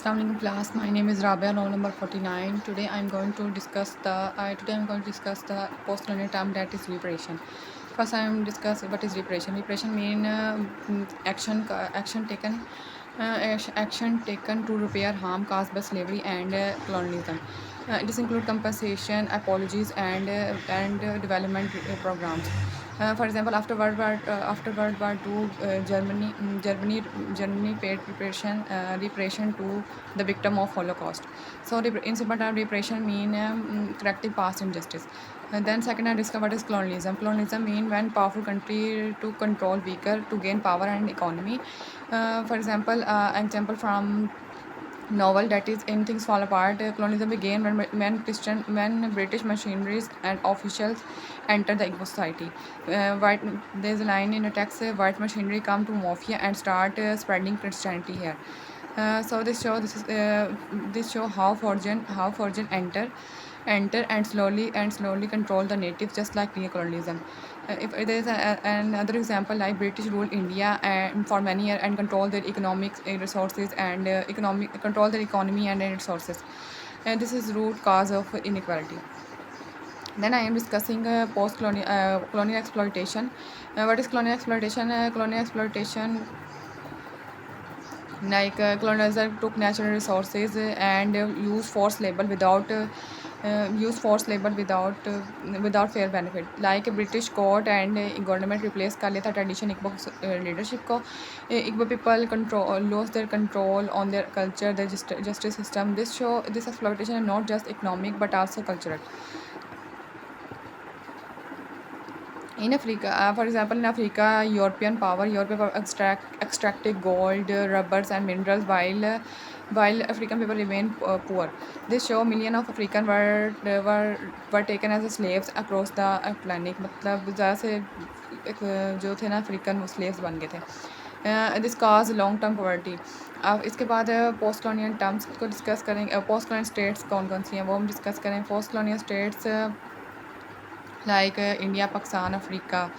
Assalamualaikum class. My name is Rabia, roll number 49. Today I'm going to discuss the post-colonial term that is reparation. First, I am discuss what is reparation. Reparation mean action taken to repair harm caused by slavery and colonialism. This include compensation, apologies, and development programs. For example, after World War II, Germany paid reparation to the victim of Holocaust. So, in simple term, reparation mean correcting past injustice. Then second, I discovered what is colonialism. Colonialism mean when powerful country to control weaker to gain power and economy. For example, example from novel that is in things fall apart. Colonialism began when British machineries and officials entered the Igbo society. White There's a line in a text: white machinery come to Mafia and start spreading Christianity here. So this show how foreign enter and slowly control the natives, just like neocolonialism. If there is another example, like British ruled India and for many years and control their economic resources and control their economy and resources. And this is root cause of inequality. Then I am discussing post-colonial colonial exploitation. What is colonial exploitation? Colonial exploitation, like colonizer took natural resources and used forced labor without fair benefit. Like British court and government replaced कर लिया था tradition Igbo leadership को. Igbo people lost their control on their culture, their justice system. This exploitation is not just economic but also cultural. In Africa, for example, in Africa, European power extracted gold, rubbers, and minerals while African people remain poor. This show millions of African were taken as slaves across the Atlantic. मतलब ज़्यादा से जो थे ना African slaves बन गए थे. This cause long term poverty. अब इसके बाद पोस्ट कॉलोनियल टर्म्स को डिस्कस करेंगे. पोस्ट कॉलोनियल स्टेट्स कौन कौन सी हैं वो हम डिस्कस करें. Post colonial states like India, Pakistan, Africa,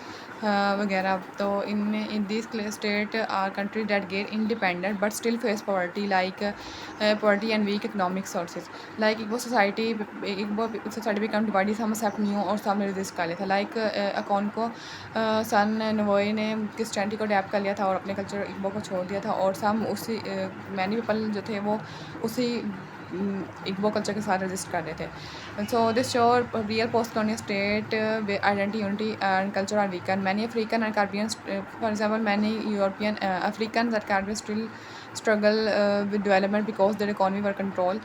वगैरह. तो in these state are countries that get independent but still face poverty and weak economic sources. Like Igbo society become divided. Some accept new और some resist कर लिया था. Like acorn को सन Navoi ने Christianity को adapt कर लिया था और अपने कल्चर इग्बो को छोड़ दिया था. और some उसी मैनी पीपल जो थे वो उसी Igbo culture के साथ रजिस्ट कर रहे थे. So this show real post-colonial state where identity, unity and culture are weakened. Many African and Caribbean, for example, many European Africans and Caribbean still struggle with development because their economy were controlled